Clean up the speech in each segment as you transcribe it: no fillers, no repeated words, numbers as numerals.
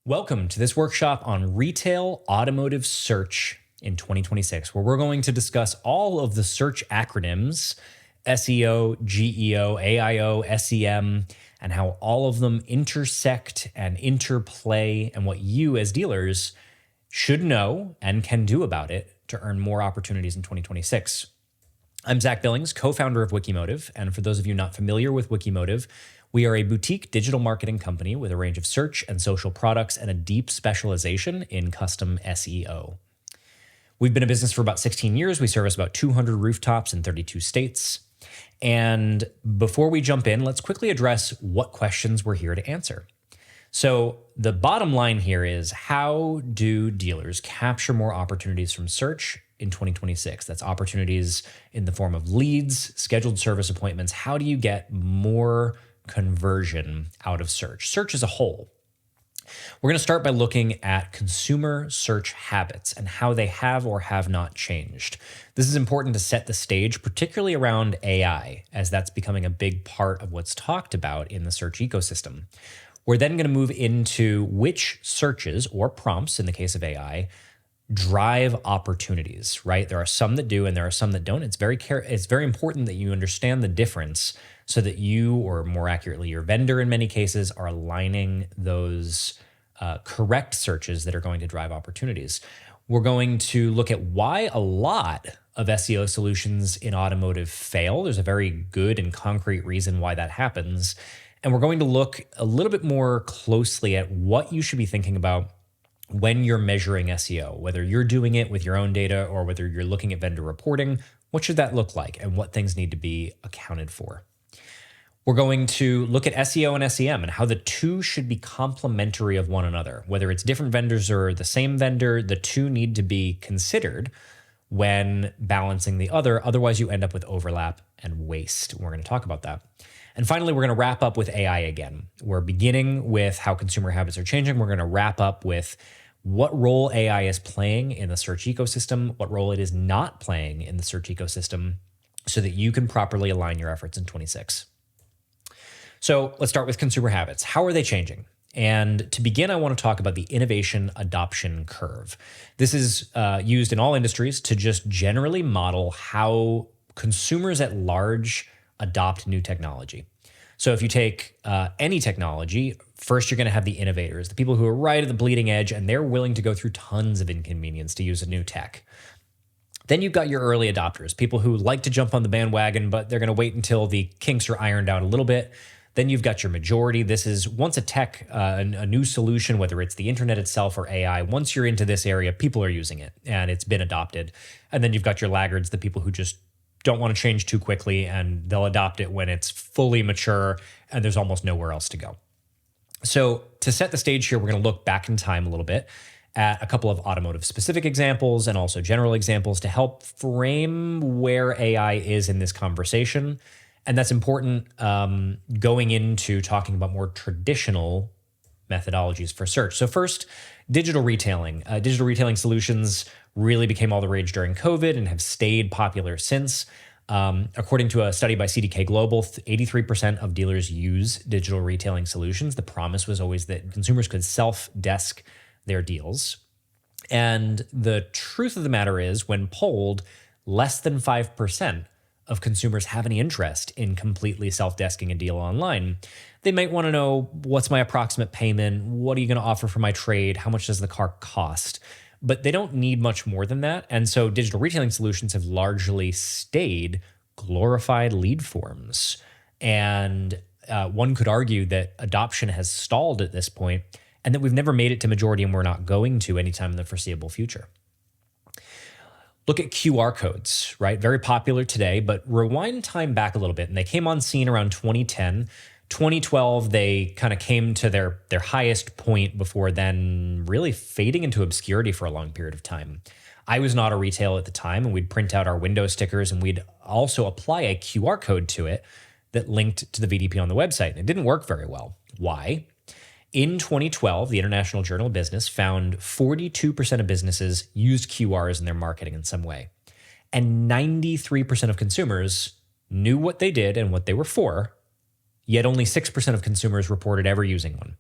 Welcome to this workshop on retail automotive search in 2026, where we're going to discuss all of the search acronyms, SEO, GEO, AIO, SEM, and how all of them intersect and interplay and what you as dealers should know and can do about it to earn more opportunities in 2026. I'm Zach Billings, co-founder of Wikimotive, and for those of you not familiar with Wikimotive, we are a boutique digital marketing company with a range of search and social products and a deep specialization in custom SEO. We've been in business for about 16 years. We service about 200 rooftops in 32 states. And before we jump in, let's quickly address what questions we're here to answer. So the bottom line here is, how do dealers capture more opportunities from search in 2026? That's opportunities in the form of leads, scheduled service appointments. How do you get more conversion out of search as a whole? We're going to start by looking at consumer search habits and how they have or have not changed. This is important to set the stage, particularly around AI, as that's becoming a big part of what's talked about in the search ecosystem. We're then going to move into which searches or prompts, in the case of AI, drive opportunities, right? There are some that do and there are some that don't. It's very important that you understand the difference so that you, or more accurately, your vendor in many cases, are aligning those correct searches that are going to drive opportunities. We're going to look at why a lot of SEO solutions in automotive fail. There's a very good and concrete reason why that happens. And we're going to look a little bit more closely at what you should be thinking about when you're measuring SEO, whether you're doing it with your own data or whether you're looking at vendor reporting. What should that look like and what things need to be accounted for? We're going to look at SEO and SEM and how the two should be complementary of one another. Whether it's different vendors or the same vendor, the two need to be considered when balancing the other. Otherwise, you end up with overlap and waste. We're going to talk about that. And finally, we're going to wrap up with AI again. We're beginning with how consumer habits are changing. We're going to wrap up with what role AI is playing in the search ecosystem, what role it is not playing in the search ecosystem, so that you can properly align your efforts in 26. So let's start with consumer habits. How are they changing? And to begin, I want to talk about the innovation adoption curve. This is used in all industries to just generally model how consumers at large adopt new technology. So if you take any technology, first you're going to have the innovators, the people who are right at the bleeding edge, and they're willing to go through tons of inconvenience to use a new tech. Then you've got your early adopters, people who like to jump on the bandwagon, but they're going to wait until the kinks are ironed out a little bit. Then you've got your majority. This is once a tech, a new solution, whether it's the internet itself or AI, once you're into this area, people are using it and it's been adopted. And then you've got your laggards, the people who just don't want to change too quickly, and they'll adopt it when it's fully mature and there's almost nowhere else to go. So to set the stage here, we're going to look back in time a little bit at a couple of automotive specific examples and also general examples to help frame where AI is in this conversation. And that's important going into talking about more traditional methodologies for search. So first, digital retailing. Digital retailing solutions really became all the rage during COVID and have stayed popular since. According to a study by CDK Global, 83% of dealers use digital retailing solutions. The promise was always that consumers could self-desk their deals. And the truth of the matter is, when polled, less than 5% of consumers have any interest in completely self-desking a deal online. They might want to know, what's my approximate payment? What are you going to offer for my trade? How much does the car cost? But they don't need much more than that. And so digital retailing solutions have largely stayed glorified lead forms. And one could argue that adoption has stalled at this point and that we've never made it to majority, and we're not going to anytime in the foreseeable future. Look at QR codes, right? Very popular today, but rewind time back a little bit, and they came on scene around 2010. 2012, they kind of came to their highest point before then really fading into obscurity for a long period of time. I was not a retail at the time, and we'd print out our window stickers, and we'd also apply a QR code to it that linked to the VDP on the website. And it didn't work very well. Why? In 2012, the International Journal of Business found 42% of businesses used QRs in their marketing in some way. And 93% of consumers knew what they did and what they were for, yet only 6% of consumers reported ever using one.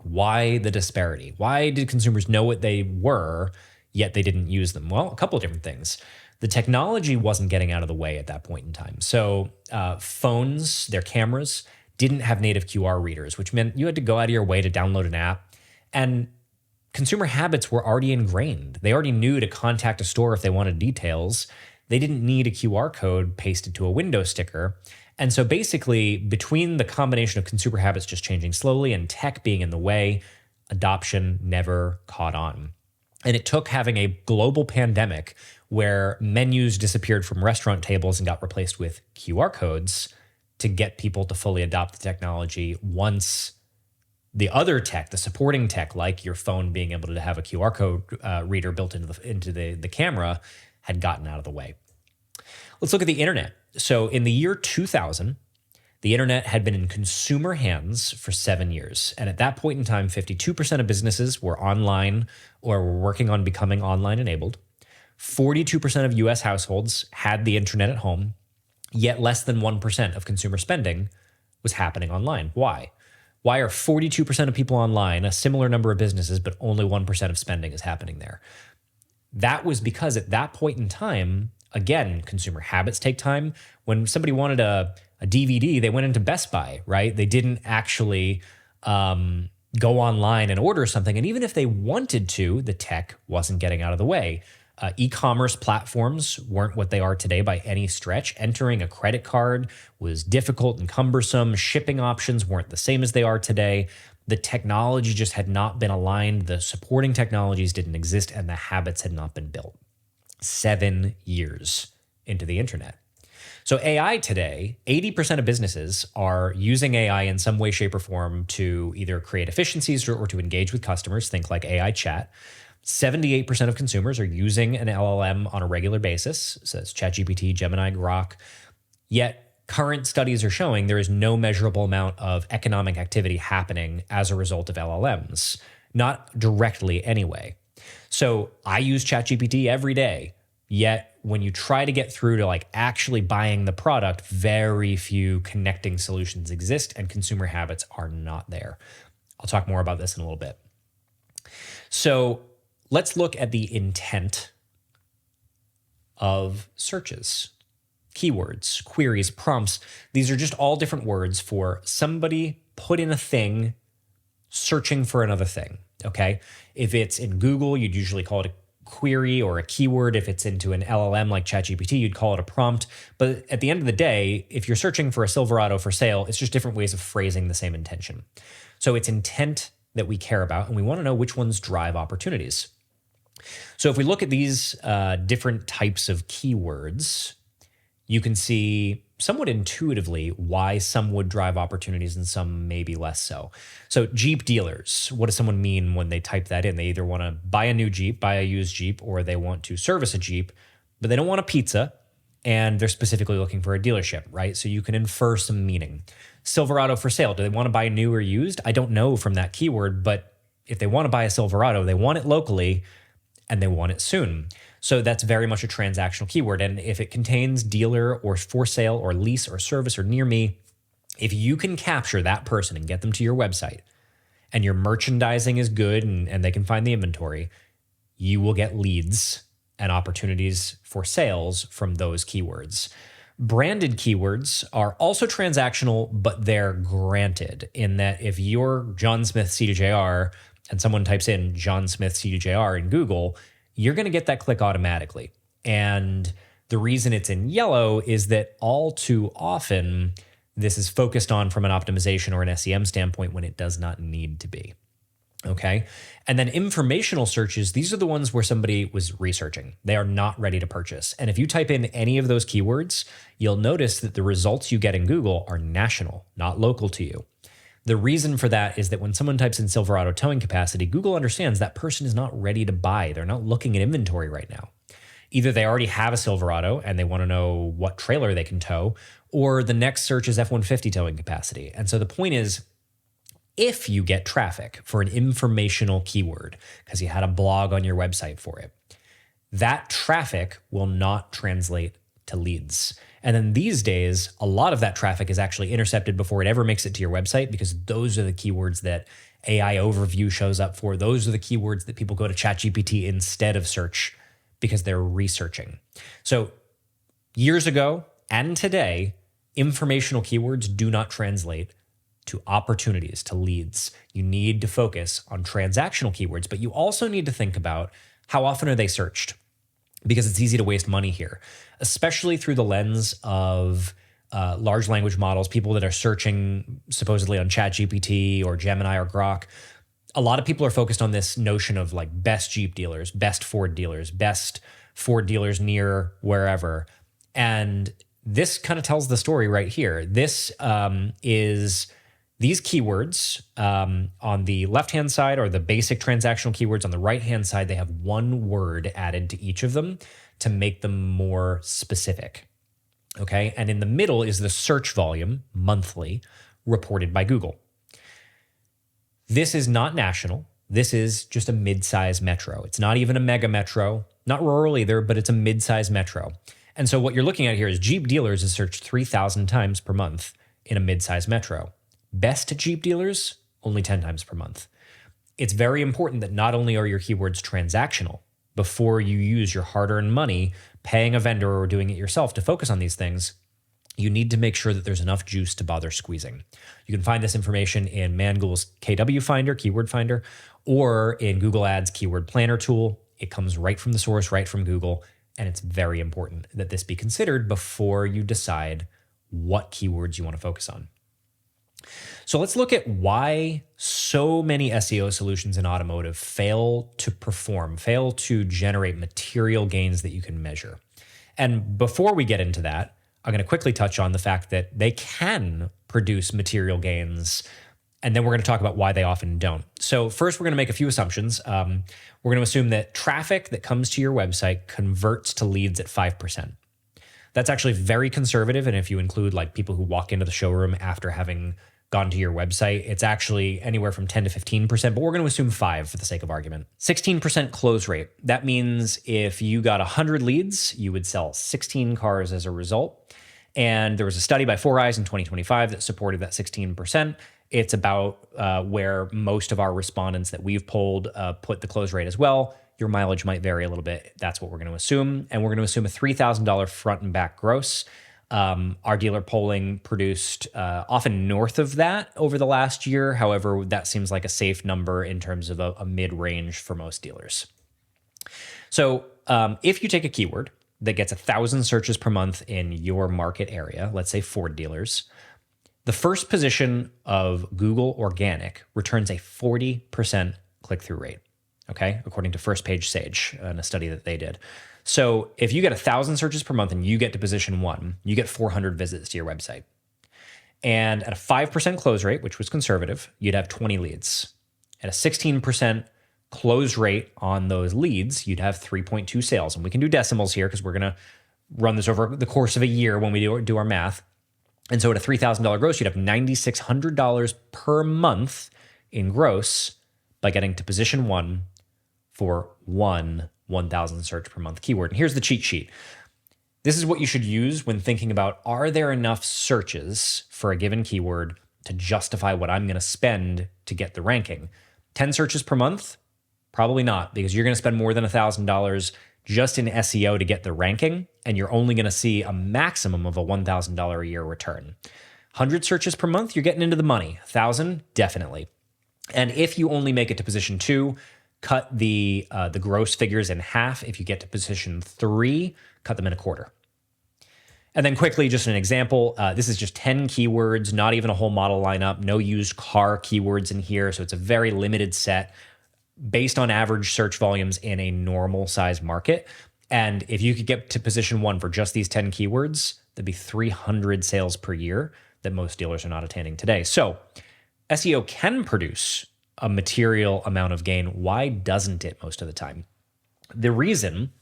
Why the disparity? Why did consumers know what they were, yet they didn't use them? Well, a couple of different things. The technology wasn't getting out of the way at that point in time. So phones, their cameras, didn't have native QR readers, which meant you had to go out of your way to download an app. And consumer habits were already ingrained. They already knew to contact a store if they wanted details. They didn't need a QR code pasted to a window sticker. And so basically, between the combination of consumer habits just changing slowly and tech being in the way, adoption never caught on. And it took having a global pandemic where menus disappeared from restaurant tables and got replaced with QR codes to get people to fully adopt the technology once the other tech, the supporting tech, like your phone being able to have a QR code reader built into the camera, had gotten out of the way. Let's look at the internet. So in the year 2000, the internet had been in consumer hands for 7 years. And at that point in time, 52% of businesses were online or were working on becoming online enabled. 42% of US households had the internet at home, yet less than 1% of consumer spending was happening online. Why? Why are 42% of people online, a similar number of businesses, but only 1% of spending is happening there? That was because at that point in time, again, consumer habits take time. When somebody wanted a DVD, they went into Best Buy, right? They didn't actually go online and order something. And even if they wanted to, the tech wasn't getting out of the way. E-commerce platforms weren't what they are today by any stretch. Entering a credit card was difficult and cumbersome. Shipping options weren't the same as they are today. The technology just had not been aligned. The supporting technologies didn't exist, and the habits had not been built. 7 years into the internet. So AI today, 80% of businesses are using AI in some way, shape, or form to either create efficiencies or to engage with customers. Think like AI chat. 78% of consumers are using an LLM on a regular basis. So that's ChatGPT, Gemini, Grok. Yet current studies are showing there is no measurable amount of economic activity happening as a result of LLMs, not directly anyway. So I use ChatGPT every day. Yet when you try to get through to like actually buying the product, very few connecting solutions exist and consumer habits are not there. I'll talk more about this in a little bit. So let's look at the intent of searches. Keywords, queries, prompts. These are just all different words for somebody put in a thing searching for another thing, okay? If it's in Google, you'd usually call it a query or a keyword. If it's into an LLM like ChatGPT, you'd call it a prompt. But at the end of the day, if you're searching for a Silverado for sale, it's just different ways of phrasing the same intention. So it's intent that we care about, and we want to know which ones drive opportunities. So if we look at these different types of keywords, you can see somewhat intuitively why some would drive opportunities and some maybe less so. So Jeep dealers, what does someone mean when they type that in? They either want to buy a new Jeep, buy a used Jeep, or they want to service a Jeep, but they don't want a pizza, and they're specifically looking for a dealership, right? So you can infer some meaning. Silverado for sale, do they want to buy new or used? I don't know from that keyword, but if they want to buy a Silverado, they want it locally, and they want it soon. So that's very much a transactional keyword. And if it contains dealer or for sale or lease or service or near me, if you can capture that person and get them to your website and your merchandising is good and they can find the inventory, you will get leads and opportunities for sales from those keywords. Branded keywords are also transactional, but they're granted in that if you're John Smith C2JR and someone types in John Smith C2JR in Google, you're going to get that click automatically. And the reason it's in yellow is that all too often, this is focused on from an optimization or an SEM standpoint when it does not need to be. Okay. And then informational searches, these are the ones where somebody was researching. They are not ready to purchase. And if you type in any of those keywords, you'll notice that the results you get in Google are national, not local to you. The reason for that is that when someone types in Silverado towing capacity, Google understands that person is not ready to buy. They're not looking at inventory right now. Either they already have a Silverado and they want to know what trailer they can tow, or the next search is F-150 towing capacity. And so the point is, if you get traffic for an informational keyword, because you had a blog on your website for it, that traffic will not translate to leads. And then these days, a lot of that traffic is actually intercepted before it ever makes it to your website because those are the keywords that AI overview shows up for. Those are the keywords that people go to ChatGPT instead of search because they're researching. So years ago and today, informational keywords do not translate to opportunities, to leads. You need to focus on transactional keywords, but you also need to think about how often are they searched, because it's easy to waste money here, especially through the lens of large language models, people that are searching supposedly on ChatGPT or Gemini or Grok. A lot of people are focused on this notion of like best Jeep dealers, best Ford dealers, best Ford dealers near wherever. And this kind of tells the story right here. This is these keywords on the left-hand side are the basic transactional keywords. On the right-hand side, they have one word added to each of them to make them more specific. Okay, and in the middle is the search volume, monthly, reported by Google. This is not national. This is just a mid-size metro. It's not even a mega metro, not rural either, but it's a mid-size metro. And so what you're looking at here is Jeep dealers is searched 3,000 times per month in a mid-size metro. Best Jeep dealers, only 10 times per month. It's very important that not only are your keywords transactional, before you use your hard-earned money paying a vendor or doing it yourself to focus on these things, you need to make sure that there's enough juice to bother squeezing. You can find this information in Mangoogle's KW Finder, Keyword Finder, or in Google Ads Keyword Planner tool. It comes right from the source, right from Google, and it's very important that this be considered before you decide what keywords you want to focus on. So let's look at why so many SEO solutions in automotive fail to perform, fail to generate material gains that you can measure. And before we get into that, I'm going to quickly touch on the fact that they can produce material gains, and then we're going to talk about why they often don't. So first, we're going to make a few assumptions. We're going to assume that traffic that comes to your website converts to leads at 5%. That's actually very conservative, and if you include like people who walk into the showroom after having gone to your website, it's actually anywhere from 10 to 15%, but we're going to assume 5 for the sake of argument. 16% close rate. That means if you got 100 leads, you would sell 16 cars as a result. And there was a study by 4eyes in 2025 that supported that 16%. It's about where most of our respondents that we've polled put the close rate as well. Your mileage might vary a little bit. That's what we're going to assume. And we're going to assume a $3,000 front and back gross. Our dealer polling produced often north of that over the last year. However, that seems like a safe number in terms of a mid-range for most dealers. So if you take a keyword that gets 1,000 searches per month in your market area, let's say Ford dealers, the first position of Google Organic returns a 40% click-through rate, okay, according to First Page Sage in a study that they did. So if you get 1,000 searches per month and you get to position 1, you get 400 visits to your website. And at a 5% close rate, which was conservative, you'd have 20 leads. At a 16% close rate on those leads, you'd have 3.2 sales. And we can do decimals here because we're going to run this over the course of a year when we do our math. And so at a $3,000 gross, you'd have $9,600 per month in gross by getting to position 1 for 1,000 search per month keyword. And here's the cheat sheet. This is what you should use when thinking about, are there enough searches for a given keyword to justify what I'm going to spend to get the ranking? 10 searches per month? Probably not, because you're going to spend more than $1,000 just in SEO to get the ranking, and you're only going to see a maximum of a $1,000 a year return. 100 searches per month, you're getting into the money. 1,000, definitely. And if you only make it to position 2, cut the gross figures in half. If you get to position 3, cut them in a quarter. And then quickly, just an example, this is just 10 keywords, not even a whole model lineup, no used car keywords in here. So it's a very limited set based on average search volumes in a normal size market. And if you could get to position 1 for just these 10 keywords, that'd be 300 sales per year that most dealers are not attaining today. So SEO can produce a material amount of gain. Why doesn't it most of the time? The reason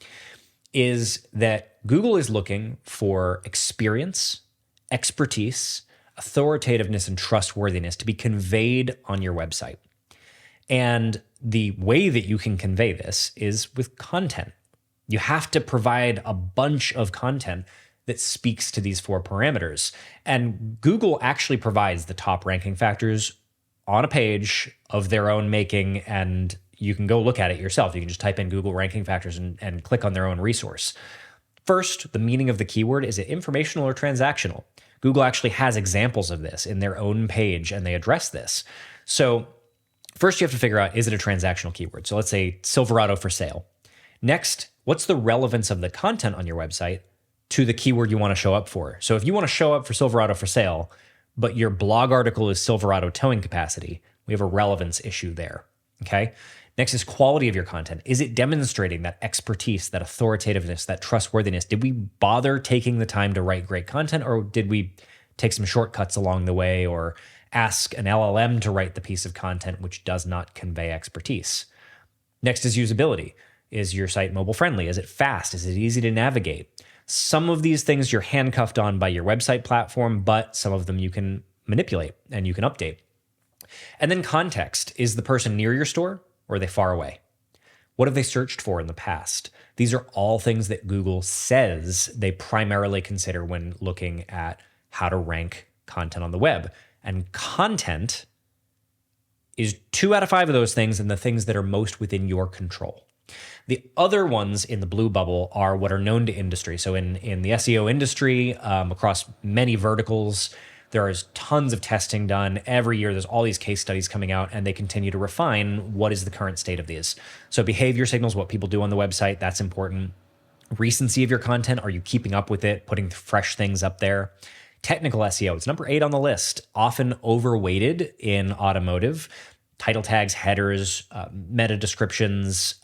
is that Google is looking for experience, expertise, authoritativeness, and trustworthiness to be conveyed on your website. And the way that you can convey this is with content. You have to provide a bunch of content that speaks to these 4 parameters. And Google actually provides the top ranking factors on a page of their own making, and you can go look at it yourself. You can just type in Google ranking factors and click on their own resource. First, the meaning of the keyword, is it informational or transactional? Google actually has examples of this in their own page, and they address this. So first you have to figure out, is it a transactional keyword? So let's say Silverado for sale. Next, what's the relevance of the content on your website to the keyword you want to show up for? So if you want to show up for Silverado for sale, but your blog article is Silverado towing capacity, we have a relevance issue there, okay? Next is quality of your content. Is it demonstrating that expertise, that authoritativeness, that trustworthiness? Did we bother taking the time to write great content, or did we take some shortcuts along the way, or ask an LLM to write the piece of content which does not convey expertise? Next is usability. Is your site mobile friendly? Is it fast? Is it easy to navigate? Some of these things you're handcuffed on by your website platform, but some of them you can manipulate and you can update. And then context. Is the person near your store, or are they far away? What have they searched for in the past? These are all things that Google says they primarily consider when looking at how to rank content on the web. And content is 2 out of 5 of those things, and the things that are most within your control. The other ones in the blue bubble are what are known to industry. So in the SEO industry, across many verticals, there is tons of testing done. Every year, there's all these case studies coming out, and they continue to refine what is the current state of these. So behavior signals, what people do on the website, that's important. Recency of your content, are you keeping up with it, putting fresh things up there? Technical SEO, it's number 8 on the list, often overweighted in automotive. Title tags, headers, meta descriptions,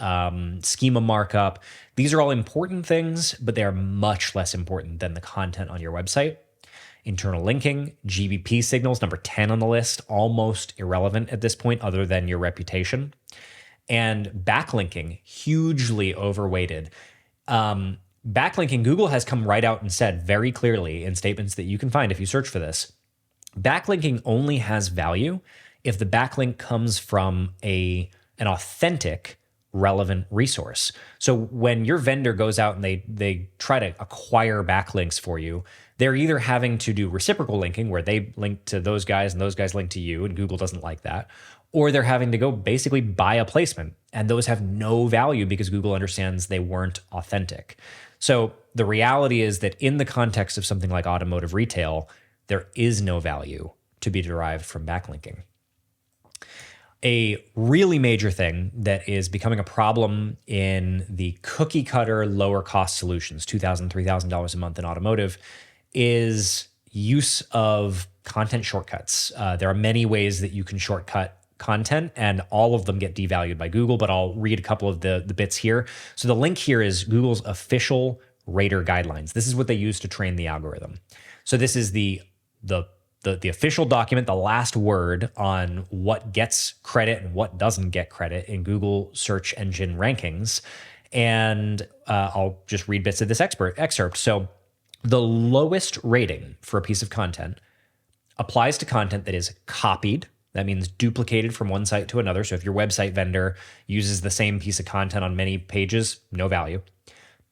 schema markup. These are all important things, but they are much less important than the content on your website. Internal linking, GBP signals, number 10 on the list, almost irrelevant at this point other than your reputation. And backlinking, hugely overweighted. Backlinking, Google has come right out and said very clearly in statements that you can find if you search for this, backlinking only has value if the backlink comes from an authentic, relevant resource. So when your vendor goes out and they try to acquire backlinks for you, they're either having to do reciprocal linking, where they link to those guys and those guys link to you, and Google doesn't like that, or they're having to go basically buy a placement, and those have no value because Google understands they weren't authentic. So the reality is that in the context of something like automotive retail, there is no value to be derived from backlinking. A really major thing that is becoming a problem in the cookie cutter lower cost solutions, $2,000, $3,000 a month in automotive, is use of content shortcuts. There are many ways that you can shortcut content, and all of them get devalued by Google, but I'll read a couple of the bits here. So the link here is Google's official rater guidelines. This is what they use to train the algorithm. So this is the official document, the last word on what gets credit and what doesn't get credit in Google search engine rankings. And I'll just read bits of this excerpt. So the lowest rating for a piece of content applies to content that is copied. That means duplicated from one site to another. So if your website vendor uses the same piece of content on many pages, no value.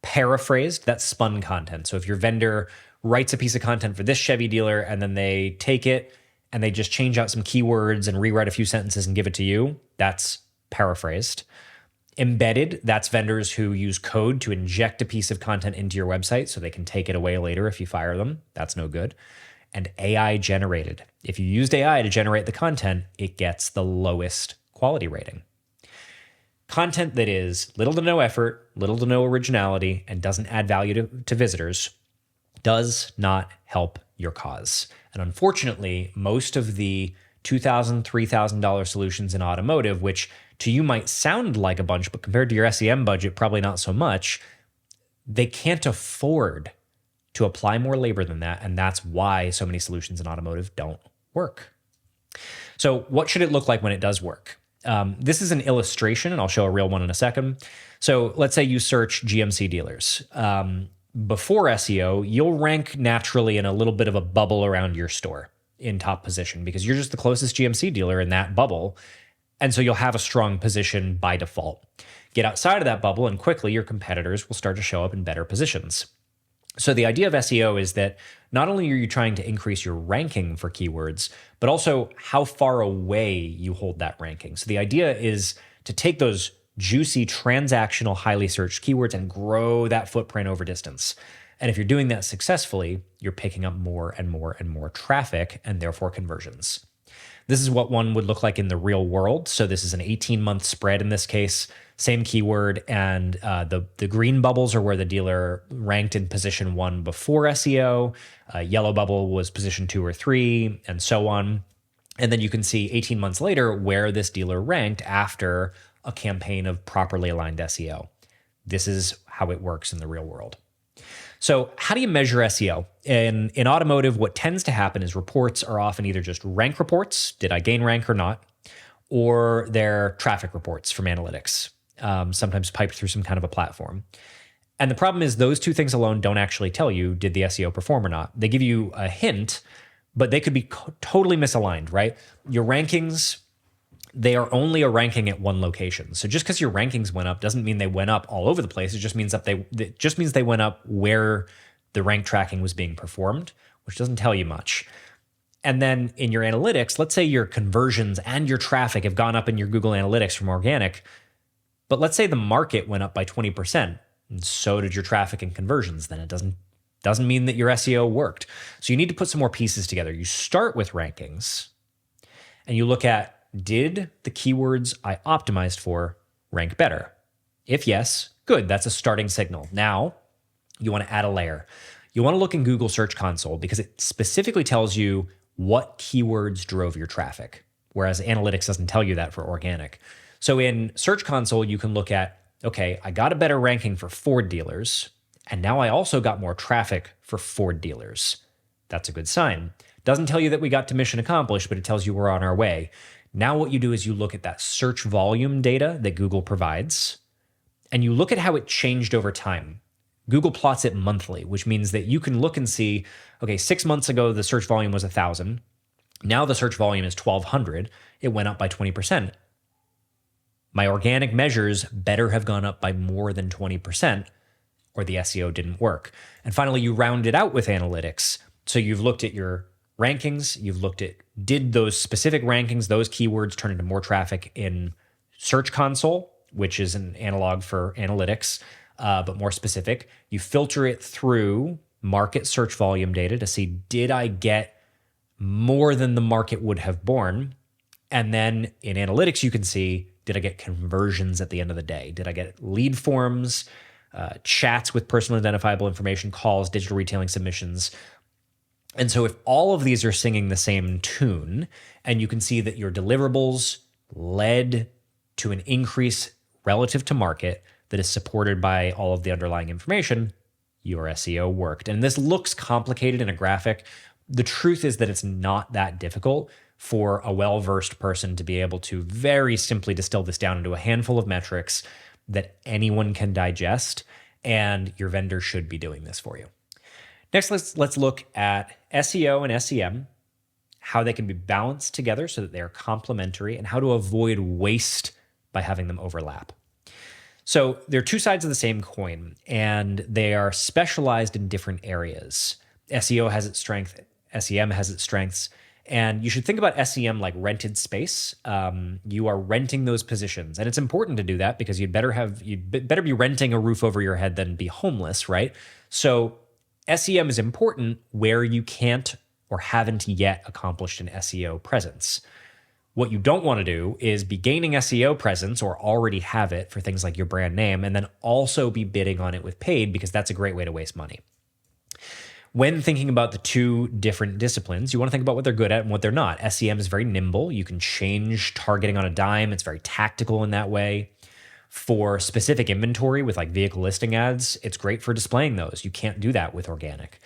Paraphrased, that's spun content. So if your vendor writes a piece of content for this Chevy dealer and then they take it and they just change out some keywords and rewrite a few sentences and give it to you, that's paraphrased. Embedded, that's vendors who use code to inject a piece of content into your website so they can take it away later if you fire them. That's no good. And AI generated. If you used AI to generate the content, it gets the lowest quality rating. Content that is little to no effort, little to no originality, and doesn't add value to visitors does not help your cause. And unfortunately, most of the $2,000, $3,000 solutions in automotive, which to you might sound like a bunch, but compared to your SEM budget, probably not so much, they can't afford to apply more labor than that. And that's why so many solutions in automotive don't work. So what should it look like when it does work? This is an illustration, and I'll show a real one in a second. So let's say you search GMC dealers. Before SEO, you'll rank naturally in a little bit of a bubble around your store in top position because you're just the closest GMC dealer in that bubble. And so you'll have a strong position by default. Get outside of that bubble and quickly your competitors will start to show up in better positions. So the idea of SEO is that not only are you trying to increase your ranking for keywords, but also how far away you hold that ranking. So the idea is to take those juicy, transactional, highly searched keywords and grow that footprint over distance. And if you're doing that successfully, you're picking up more and more and more traffic and therefore conversions. This is what one would look like in the real world. So this is an 18-month spread in this case, same keyword, and the green bubbles are where the dealer ranked in position 1 before SEO. Yellow bubble was position 2 or 3, and so on. And then you can see 18 months later where this dealer ranked after a campaign of properly aligned SEO. This is how it works in the real world. So how do you measure SEO? In automotive, what tends to happen is reports are often either just rank reports, did I gain rank or not, or they're traffic reports from analytics, sometimes piped through some kind of a platform. And the problem is those two things alone don't actually tell you, did the SEO perform or not? They give you a hint, but they could be totally misaligned, right? Your rankings, they are only a ranking at one location. So just because your rankings went up doesn't mean they went up all over the place. It just means that they went up where the rank tracking was being performed, which doesn't tell you much. And then in your analytics, let's say your conversions and your traffic have gone up in your Google Analytics from organic, but let's say the market went up by 20%, and so did your traffic and conversions. Then it doesn't mean that your SEO worked. So you need to put some more pieces together. You start with rankings, and you look at, did the keywords I optimized for rank better? If yes, good, that's a starting signal. Now, you want to add a layer. You want to look in Google Search Console because it specifically tells you what keywords drove your traffic, whereas analytics doesn't tell you that for organic. So in Search Console, you can look at, okay, I got a better ranking for Ford dealers, and now I also got more traffic for Ford dealers. That's a good sign. Doesn't tell you that we got to mission accomplished, but it tells you we're on our way. Now what you do is you look at that search volume data that Google provides, and you look at how it changed over time. Google plots it monthly, which means that you can look and see, okay, 6 months ago, the search volume was 1,000. Now the search volume is 1,200. It went up by 20%. My organic measures better have gone up by more than 20%, or the SEO didn't work. And finally, you round it out with analytics. So you've looked at your rankings, you've looked at, did those specific rankings, those keywords turn into more traffic in Search Console, which is an analog for analytics, but more specific. You filter it through market search volume data to see, did I get more than the market would have borne? And then in analytics, you can see, did I get conversions at the end of the day? Did I get lead forms, chats with personal identifiable information, calls, digital retailing submissions? And so if all of these are singing the same tune, and you can see that your deliverables led to an increase relative to market that is supported by all of the underlying information, your SEO worked. And this looks complicated in a graphic. The truth is that it's not that difficult for a well-versed person to be able to very simply distill this down into a handful of metrics that anyone can digest, and your vendor should be doing this for you. Next, let's look at SEO and SEM, how they can be balanced together so that they are complementary, and how to avoid waste by having them overlap. So they're two sides of the same coin, and they are specialized in different areas. SEO has its strength, SEM has its strengths, and you should think about SEM like rented space. You are renting those positions, and it's important to do that because you'd better be renting a roof over your head than be homeless, right? So SEM is important where you can't or haven't yet accomplished an SEO presence. What you don't want to do is be gaining SEO presence or already have it for things like your brand name, and then also be bidding on it with paid, because that's a great way to waste money. When thinking about the two different disciplines, you want to think about what they're good at and what they're not. SEM is very nimble. You can change targeting on a dime. It's very tactical in that way. For specific inventory with like vehicle listing ads, it's great for displaying those. You can't do that with organic.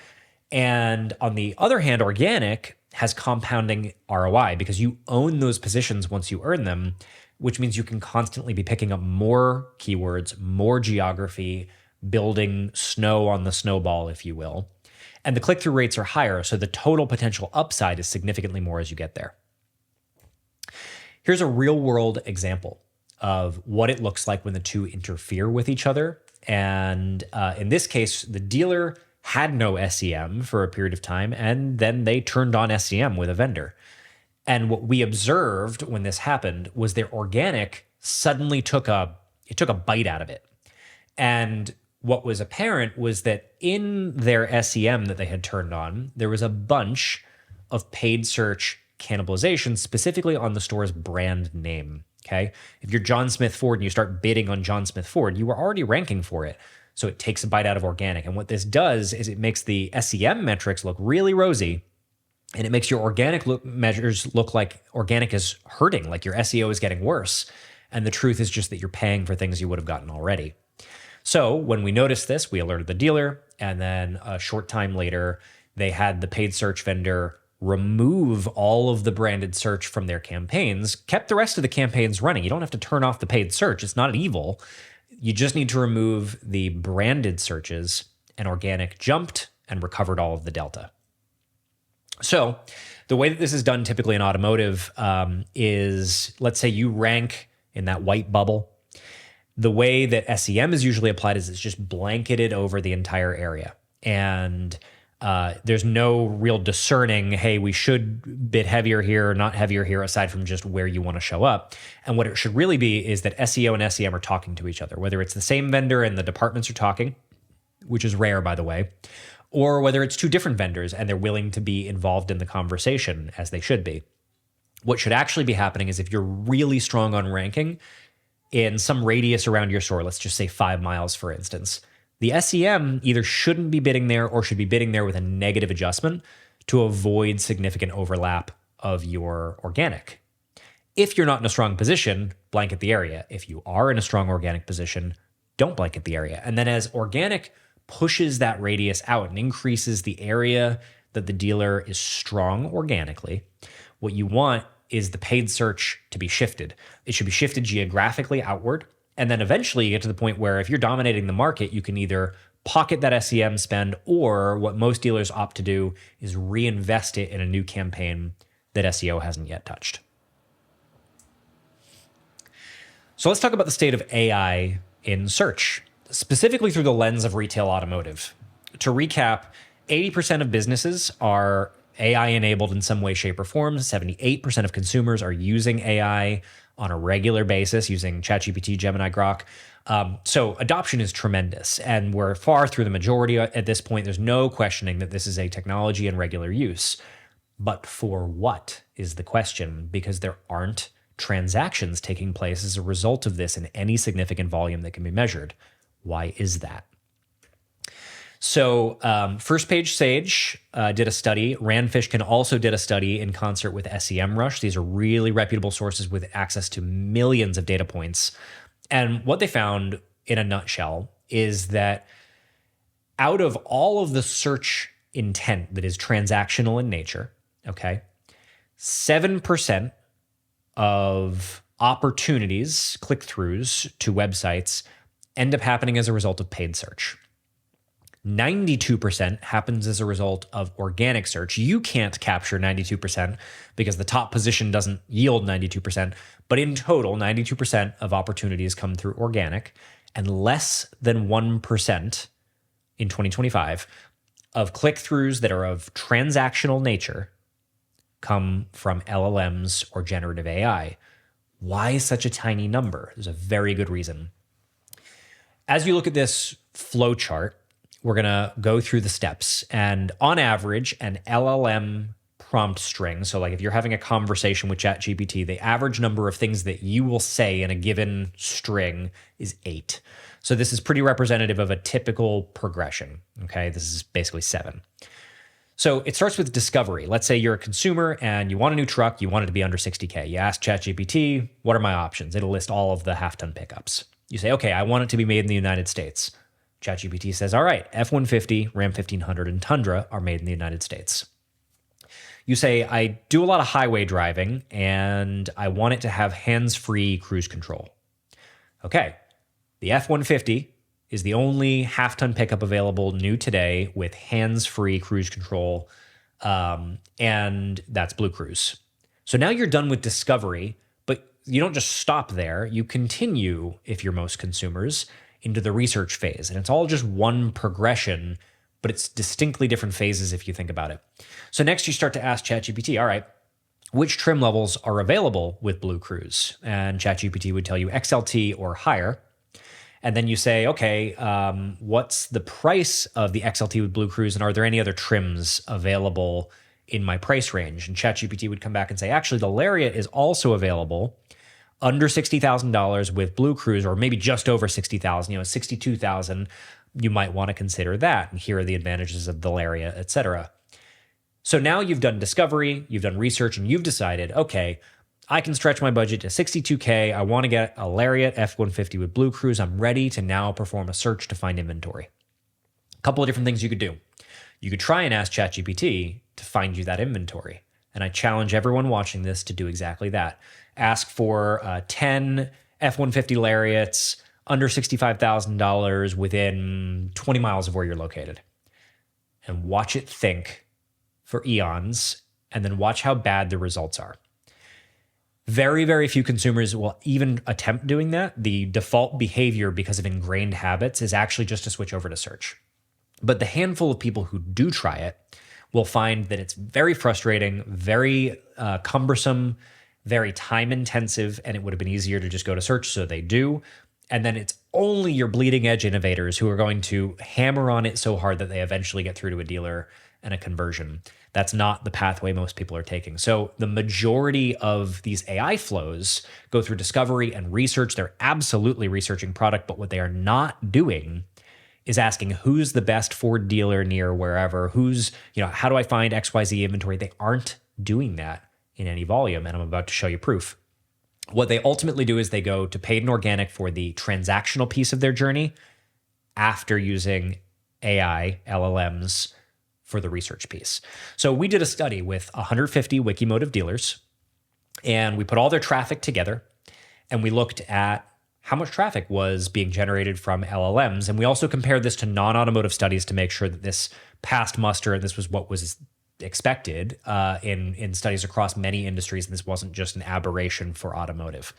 And on the other hand, organic has compounding ROI because you own those positions once you earn them, which means you can constantly be picking up more keywords, more geography, building snow on the snowball, if you will. And the click-through rates are higher, so the total potential upside is significantly more as you get there. Here's a real-world example of what it looks like when the two interfere with each other. And in this case, the dealer had no SEM for a period of time, and then they turned on SEM with a vendor. And what we observed when this happened was their organic suddenly took a bite out of it. And what was apparent was that in their SEM that they had turned on, there was a bunch of paid search cannibalization, specifically on the store's brand name. Okay. If you're John Smith Ford and you start bidding on John Smith Ford, you were already ranking for it. So it takes a bite out of organic. And what this does is it makes the SEM metrics look really rosy, and it makes your organic measures look like organic is hurting, like your SEO is getting worse. And the truth is just that you're paying for things you would have gotten already. So when we noticed this, we alerted the dealer, and then a short time later, they had the paid search vendor remove all of the branded search from their campaigns, kept the rest of the campaigns running. You don't have to turn off the paid search. It's not evil. You just need to remove the branded searches, and organic jumped and recovered all of the delta. So the way that this is done typically in automotive is, let's say you rank in that white bubble. The way that SEM is usually applied is it's just blanketed over the entire area. And there's no real discerning, hey, we should bid heavier here or not heavier here, aside from just where you want to show up. And what it should really be is that SEO and SEM are talking to each other, whether it's the same vendor and the departments are talking, which is rare, by the way, or whether it's two different vendors and they're willing to be involved in the conversation as they should be. What should actually be happening is if you're really strong on ranking in some radius around your store, let's just say 5 miles, for instance, the SEM either shouldn't be bidding there or should be bidding there with a negative adjustment to avoid significant overlap of your organic. If you're not in a strong position, blanket the area. If you are in a strong organic position, don't blanket the area. And then as organic pushes that radius out and increases the area that the dealer is strong organically, what you want is the paid search to be shifted. It should be shifted geographically outward. And then eventually you get to the point where if you're dominating the market, you can either pocket that SEM spend, or what most dealers opt to do is reinvest it in a new campaign that SEO hasn't yet touched. So let's talk about the state of AI in search, specifically through the lens of retail automotive. To recap, 80% of businesses are AI enabled in some way, shape, or form. 78% of consumers are using AI on a regular basis, using ChatGPT, Gemini, Grok. So adoption is tremendous, and we're far through the majority at this point. There's no questioning that this is a technology in regular use. But for what is the question? Because there aren't transactions taking place as a result of this in any significant volume that can be measured. Why is that? So First Page Sage did a study. Randfishkin also did a study in concert with SEMrush. These are really reputable sources with access to millions of data points. And what they found in a nutshell is that out of all of the search intent that is transactional in nature, okay, 7% of opportunities, click-throughs to websites end up happening as a result of paid search. 92% happens as a result of organic search. You can't capture 92% because the top position doesn't yield 92%, but in total, 92% of opportunities come through organic, and less than 1% in 2025 of click-throughs that are of transactional nature come from LLMs or generative AI. Why such a tiny number? There's a very good reason. As you look at this flow chart, we're going to go through the steps. And on average, an LLM prompt string, so like if you're having a conversation with ChatGPT, the average number of things that you will say in a given string is 8. So this is pretty representative of a typical progression. Okay, this is basically 7. So it starts with discovery. Let's say you're a consumer and you want a new truck, you want it to be under 60K. You ask ChatGPT, what are my options? It'll list all of the half-ton pickups. You say, okay, I want it to be made in the United States. ChatGPT says, all right, F-150, Ram 1500, and Tundra are made in the United States. You say, I do a lot of highway driving and I want it to have hands-free cruise control. Okay, the F-150 is the only half-ton pickup available new today with hands-free cruise control, and that's Blue Cruise. So now you're done with discovery, but you don't just stop there. You continue, if you're most consumers, into the research phase. And it's all just one progression but it's distinctly different phases if you think about it. So next you start to ask ChatGPT, all right, which trim levels are available with Blue Cruise? And ChatGPT would tell you XLT or higher. And then you say, okay, what's the price of the XLT with Blue Cruise? And are there any other trims available in my price range? And ChatGPT would come back and say, actually, the Lariat is also available under $60,000 with Blue Cruise, or maybe just over 60,000, $62,000. You might want to consider that. And here are the advantages of the Lariat, et cetera. So now you've done discovery, you've done research, and you've decided, okay, I can stretch my budget to $62K. I want to get a Lariat F-150 with Blue Cruise. I'm ready to now perform a search to find inventory. A couple of different things you could do. You could try and ask ChatGPT to find you that inventory. And I challenge everyone watching this to do exactly that. Ask for 10 F-150 Lariats under $65,000 within 20 miles of where you're located. And watch it think for eons, and then watch how bad the results are. Very, very few consumers will even attempt doing that. The default behavior, because of ingrained habits, is actually just to switch over to search. But the handful of people who do try it will find that it's very frustrating, very cumbersome, very time intensive, and it would have been easier to just go to search, so they do. And then it's only your bleeding edge innovators who are going to hammer on it so hard that they eventually get through to a dealer and a conversion. That's not the pathway most people are taking. So the majority of these AI flows go through discovery and research. They're absolutely researching product, but what they are not doing is asking who's the best Ford dealer near wherever, how do I find XYZ inventory? They aren't doing that in any volume, and I'm about to show you proof. What they ultimately do is they go to paid and organic for the transactional piece of their journey after using AI, LLMs, for the research piece. So we did a study with 150 Wikimotive dealers, and we put all their traffic together, and we looked at how much traffic was being generated from LLMs. And we also compared this to non-automotive studies to make sure that this passed muster and this was what was expected in studies across many industries, and this wasn't just an aberration for automotive.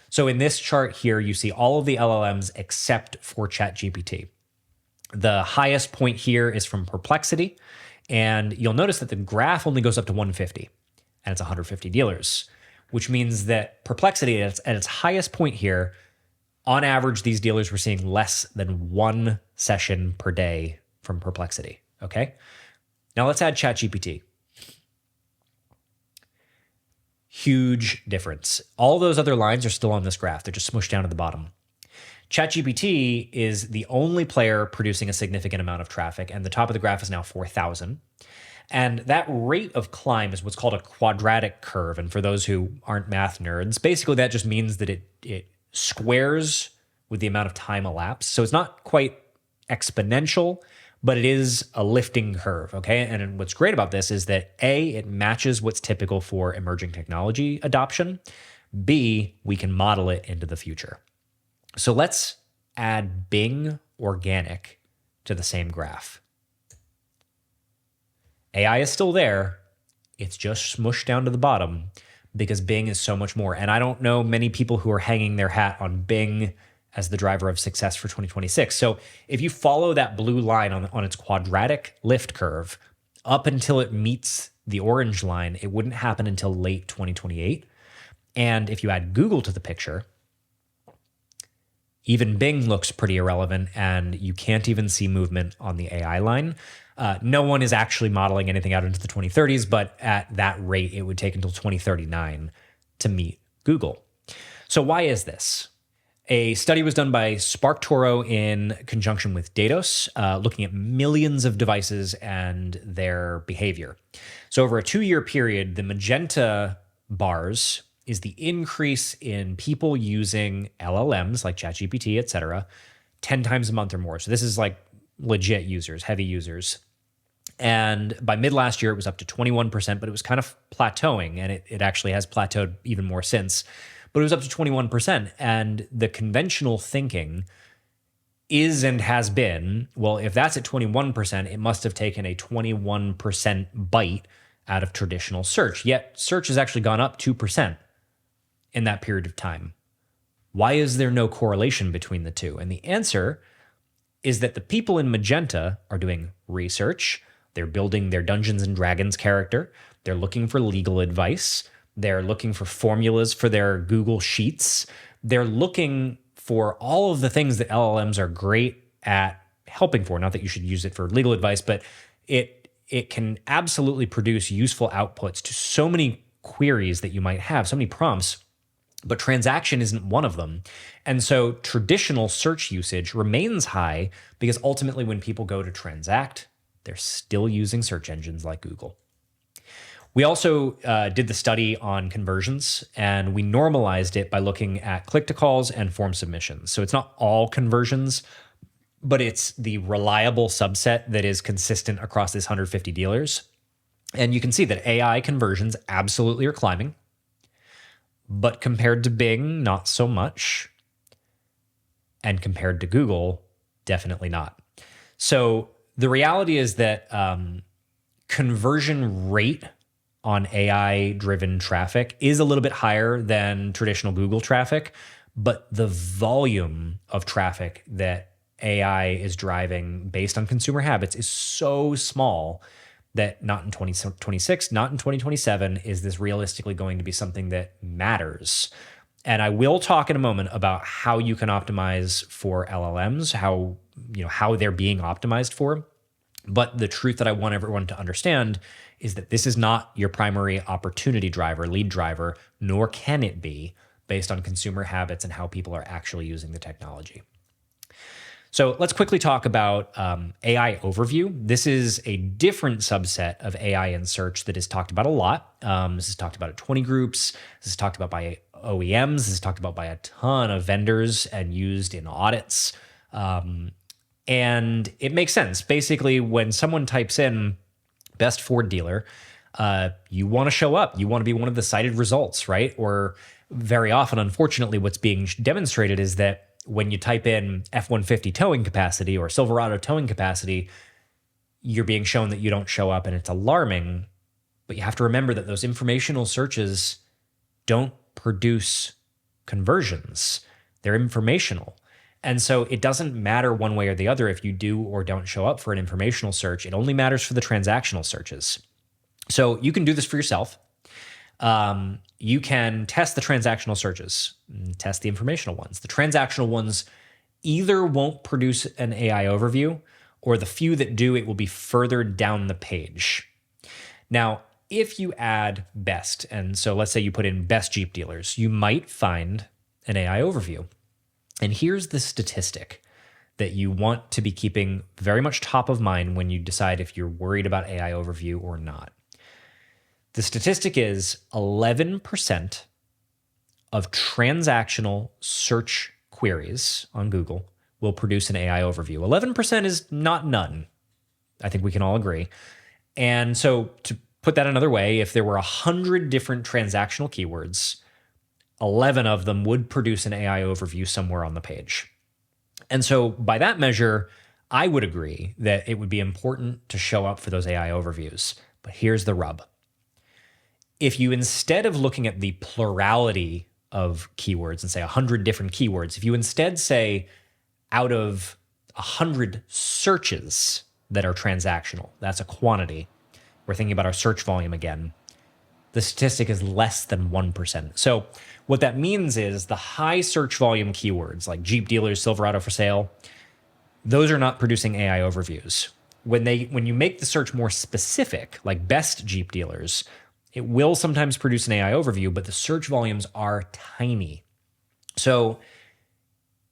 So in this chart here, you see all of the LLMs except for ChatGPT. The highest point here is from Perplexity, and you'll notice that the graph only goes up to 150, and it's 150 dealers, which means that Perplexity at its highest point here, on average, these dealers were seeing less than one session per day from Perplexity, okay? Now let's add ChatGPT. Huge difference. All those other lines are still on this graph. They're just smushed down to the bottom. ChatGPT is the only player producing a significant amount of traffic, and the top of the graph is now 4,000. And that rate of climb is what's called a quadratic curve. And for those who aren't math nerds, basically that just means that it squares with the amount of time elapsed. So it's not quite exponential, but it is a lifting curve, okay? And what's great about this is that A, it matches what's typical for emerging technology adoption. B, we can model it into the future. So let's add Bing Organic to the same graph. AI is still there. It's just smushed down to the bottom because Bing is so much more. And I don't know many people who are hanging their hat on Bing as the driver of success for 2026. So if you follow that blue line on its quadratic lift curve up until it meets the orange line, it wouldn't happen until late 2028. And if you add Google to the picture, even Bing looks pretty irrelevant, and you can't even see movement on the AI line. No one is actually modeling anything out into the 2030s, but at that rate, it would take until 2039 to meet Google. So why is this? A study was done by SparkToro in conjunction with Datos, looking at millions of devices and their behavior. So over a 2-year period, the magenta bars is the increase in people using LLMs like ChatGPT, et cetera, 10 times a month or more. So this is like legit users, heavy users. And by mid last year, it was up to 21%, but it was kind of plateauing, and it actually has plateaued even more since. But it was up to 21%. And the conventional thinking is and has been, well, if that's at 21%, it must have taken a 21% bite out of traditional search. Yet search has actually gone up 2% in that period of time. Why is there no correlation between the two? And the answer is that the people in Magenta are doing research. They're building their Dungeons and Dragons character. They're looking for legal advice. They're looking for formulas for their Google Sheets. They're looking for all of the things that LLMs are great at helping for. Not that you should use it for legal advice, but it can absolutely produce useful outputs to so many queries that you might have, so many prompts, but transaction isn't one of them. And so traditional search usage remains high because ultimately when people go to transact, they're still using search engines like Google. We also did the study on conversions, and we normalized it by looking at click-to-calls and form submissions. So it's not all conversions, but it's the reliable subset that is consistent across this 150 dealers. And you can see that AI conversions absolutely are climbing, but compared to Bing, not so much. And compared to Google, definitely not. So the reality is that conversion rate on AI-driven traffic is a little bit higher than traditional Google traffic, but the volume of traffic that AI is driving based on consumer habits is so small that not in 2026, not in 2027 is this realistically going to be something that matters. And I will talk in a moment about how you can optimize for LLMs, how they're being optimized for. But the truth that I want everyone to understand is that this is not your primary opportunity driver, lead driver, nor can it be based on consumer habits and how people are actually using the technology. So let's quickly talk about AI overview. This is a different subset of AI in search that is talked about a lot. This is talked about at 20 groups. This is talked about by OEMs. This is talked about by a ton of vendors and used in audits. And it makes sense. Basically, when someone types in best Ford dealer, you want to show up. You want to be one of the cited results, right? Or very often, unfortunately, what's being demonstrated is that when you type in F-150 towing capacity or Silverado towing capacity, you're being shown that you don't show up, and it's alarming. But you have to remember that those informational searches don't produce conversions. They're informational. And so it doesn't matter one way or the other if you do or don't show up for an informational search. It only matters for the transactional searches. So you can do this for yourself. You can test the transactional searches, test the informational ones. The transactional ones either won't produce an AI overview, or the few that do, it will be further down the page. Now, if you add best, and so let's say you put in best Jeep dealers, you might find an AI overview. And here's the statistic that you want to be keeping very much top of mind when you decide if you're worried about AI overview or not. The statistic is 11% of transactional search queries on Google will produce an AI overview. 11% is not none. I think we can all agree. And so to put that another way, if there were 100 different transactional keywords, 11 of them would produce an AI overview somewhere on the page. And so by that measure, I would agree that it would be important to show up for those AI overviews. But here's the rub. If you, instead of looking at the plurality of keywords and say 100 different keywords, if you instead say out of 100 searches that are transactional, that's a quantity. We're thinking about our search volume again. The statistic is less than 1%. So what that means is the high search volume keywords like Jeep dealers, Silverado for sale, those are not producing AI overviews. When you make the search more specific, like best Jeep dealers, it will sometimes produce an AI overview, but the search volumes are tiny. So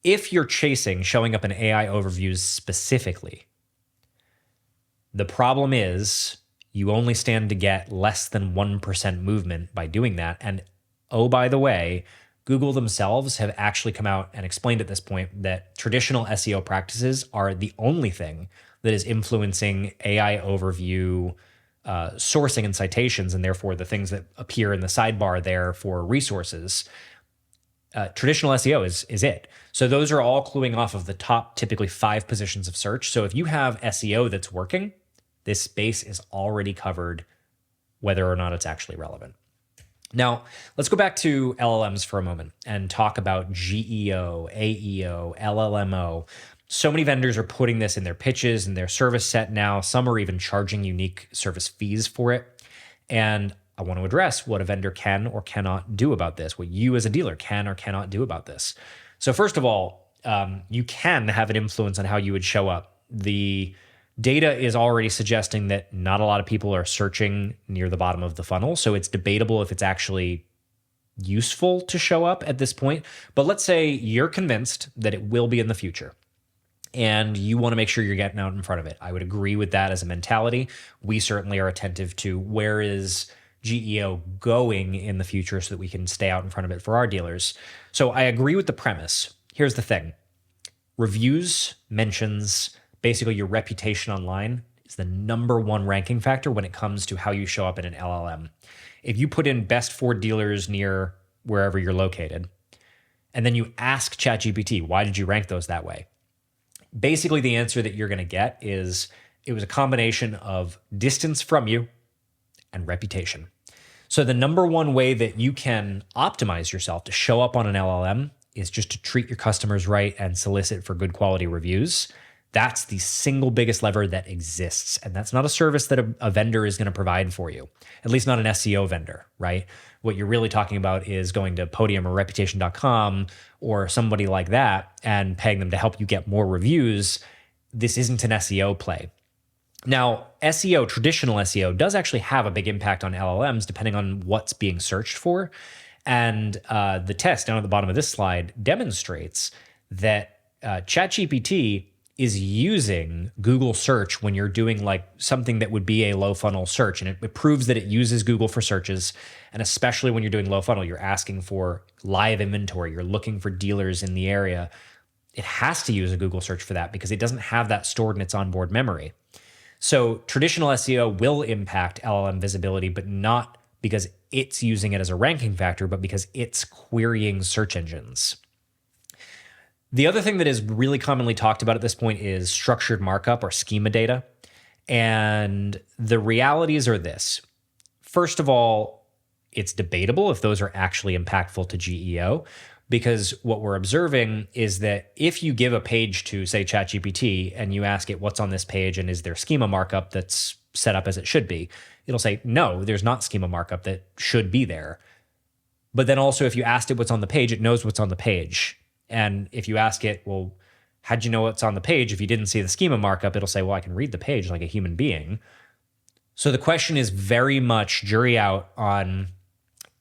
if you're chasing showing up in AI overviews specifically, the problem is you only stand to get less than 1% movement by doing that. And oh, by the way, Google themselves have actually come out and explained at this point that traditional SEO practices are the only thing that is influencing AI overview sourcing and citations, and therefore the things that appear in the sidebar there for resources. Traditional SEO is it. So those are all cluing off of the top, typically 5 positions of search. So if you have SEO that's working, this space is already covered, whether or not it's actually relevant. Now, let's go back to LLMs for a moment and talk about GEO, AEO, LLMO. So many vendors are putting this in their pitches and their service set now. Some are even charging unique service fees for it. And I want to address what a vendor can or cannot do about this, what you as a dealer can or cannot do about this. So first of all, you can have an influence on how you would show up. The data is already suggesting that not a lot of people are searching near the bottom of the funnel. So it's debatable if it's actually useful to show up at this point. But let's say you're convinced that it will be in the future and you want to make sure you're getting out in front of it. I would agree with that as a mentality. We certainly are attentive to where is GEO going in the future so that we can stay out in front of it for our dealers. So I agree with the premise. Here's the thing. Reviews, mentions, basically your reputation online is the number one ranking factor when it comes to how you show up in an LLM. If you put in best for dealers near wherever you're located, and then you ask ChatGPT, why did you rank those that way? Basically, the answer that you're going to get is it was a combination of distance from you and reputation. So the number one way that you can optimize yourself to show up on an LLM is just to treat your customers right and solicit for good quality reviews. That's the single biggest lever that exists. And that's not a service that a vendor is going to provide for you, at least not an SEO vendor, right? What you're really talking about is going to Podium or Reputation.com or somebody like that and paying them to help you get more reviews. This isn't an SEO play. Now, SEO, traditional SEO, does actually have a big impact on LLMs depending on what's being searched for. And the test down at the bottom of this slide demonstrates that ChatGPT is using Google search when you're doing like something that would be a low funnel search. And it proves that it uses Google for searches. And especially when you're doing low funnel, you're asking for live inventory. You're looking for dealers in the area. It has to use a Google search for that because it doesn't have that stored in its onboard memory. So traditional SEO will impact LLM visibility, but not because it's using it as a ranking factor, but because it's querying search engines. The other thing that is really commonly talked about at this point is structured markup or schema data. And the realities are this. First of all, it's debatable if those are actually impactful to GEO, because what we're observing is that if you give a page to, say, ChatGPT and you ask it what's on this page and is there schema markup that's set up as it should be, it'll say, no, there's not schema markup that should be there. But then also if you asked it what's on the page, it knows what's on the page. And if you ask it, well, how'd you know what's on the page? If you didn't see the schema markup, it'll say, well, I can read the page like a human being. So the question is very much jury out on,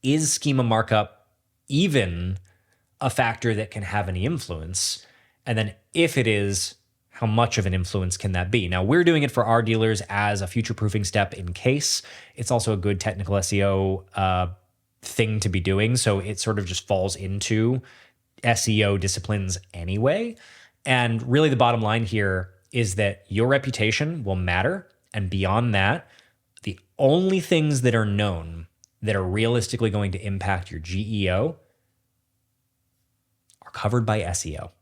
is schema markup even a factor that can have any influence? And then if it is, how much of an influence can that be? Now, we're doing it for our dealers as a future-proofing step in case. It's also a good technical SEO thing to be doing. So it sort of just falls into SEO disciplines anyway. And really the bottom line here is that your reputation will matter. And beyond that, the only things that are known that are realistically going to impact your GEO are covered by SEO.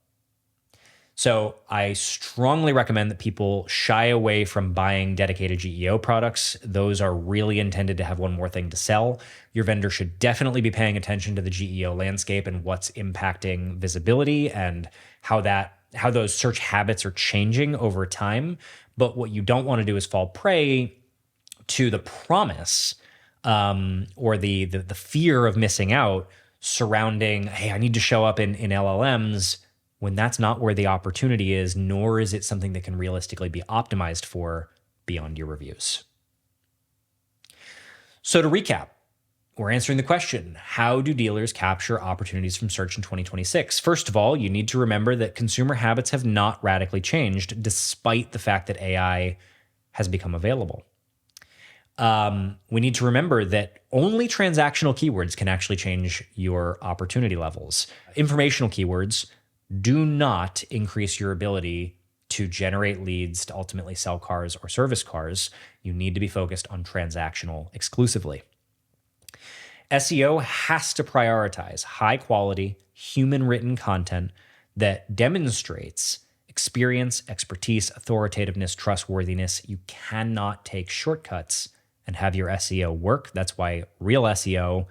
So I strongly recommend that people shy away from buying dedicated GEO products. Those are really intended to have one more thing to sell. Your vendor should definitely be paying attention to the GEO landscape and what's impacting visibility and how those search habits are changing over time. But what you don't want to do is fall prey to the promise or the fear of missing out surrounding, hey, I need to show up in LLMs, when that's not where the opportunity is, nor is it something that can realistically be optimized for beyond your reviews. So to recap, we're answering the question, how do dealers capture opportunities from search in 2026? First of all, you need to remember that consumer habits have not radically changed despite the fact that AI has become available. We need to remember that only transactional keywords can actually change your opportunity levels. Informational keywords do not increase your ability to generate leads to ultimately sell cars or service cars. You need to be focused on transactional exclusively. SEO has to prioritize high quality, human written content that demonstrates experience, expertise, authoritativeness, trustworthiness. You cannot take shortcuts and have your SEO work. That's why real SEO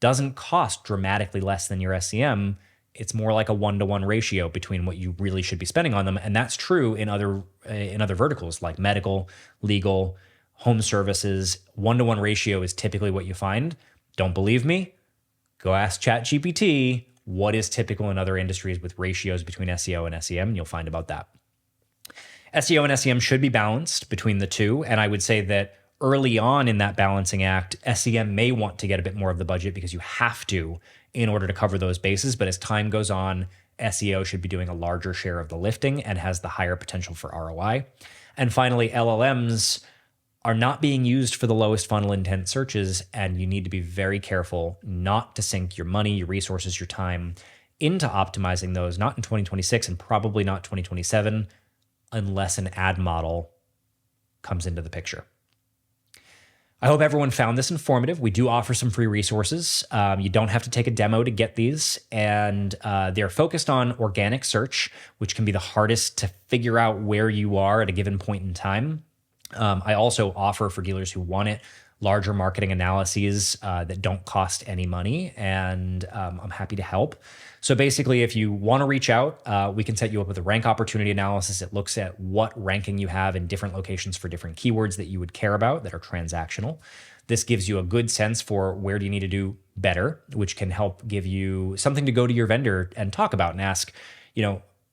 doesn't cost dramatically less than your SEM. It's more like a 1-to-1 ratio between what you really should be spending on them. And that's true in other verticals like medical, legal, home services. 1-to-1 ratio is typically what you find. Don't believe me? Go ask ChatGPT what is typical in other industries with ratios between SEO and SEM, and you'll find about that. SEO and SEM should be balanced between the two, and I would say that early on in that balancing act, SEM may want to get a bit more of the budget because you have to in order to cover those bases, but as time goes on, SEO should be doing a larger share of the lifting and has the higher potential for ROI. And finally, LLMs are not being used for the lowest funnel intent searches, and you need to be very careful not to sink your money, your resources, your time into optimizing those, not in 2026 and probably not 2027, unless an ad model comes into the picture. I hope everyone found this informative. We do offer some free resources. You don't have to take a demo to get these, and they're focused on organic search, which can be the hardest to figure out where you are at a given point in time. I also offer, for dealers who want it, larger marketing analyses that don't cost any money, and I'm happy to help. So basically, if you want to reach out, we can set you up with a rank opportunity analysis. It looks at what ranking you have in different locations for different keywords that you would care about that are transactional. This gives you a good sense for where do you need to do better, which can help give you something to go to your vendor and talk about and ask,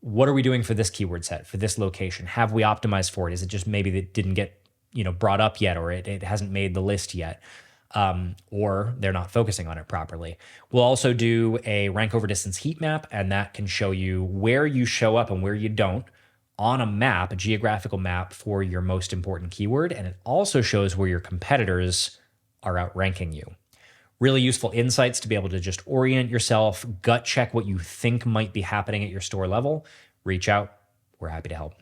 what are we doing for this keyword set, for this location? Have we optimized for it? Is it just maybe that didn't get brought up yet, or it hasn't made the list yet, or they're not focusing on it properly? We'll also do a rank over distance heat map, and that can show you where you show up and where you don't on a map, a geographical map for your most important keyword. And it also shows where your competitors are outranking you. Really useful insights to be able to just orient yourself, gut check what you think might be happening at your store level. Reach out. We're happy to help.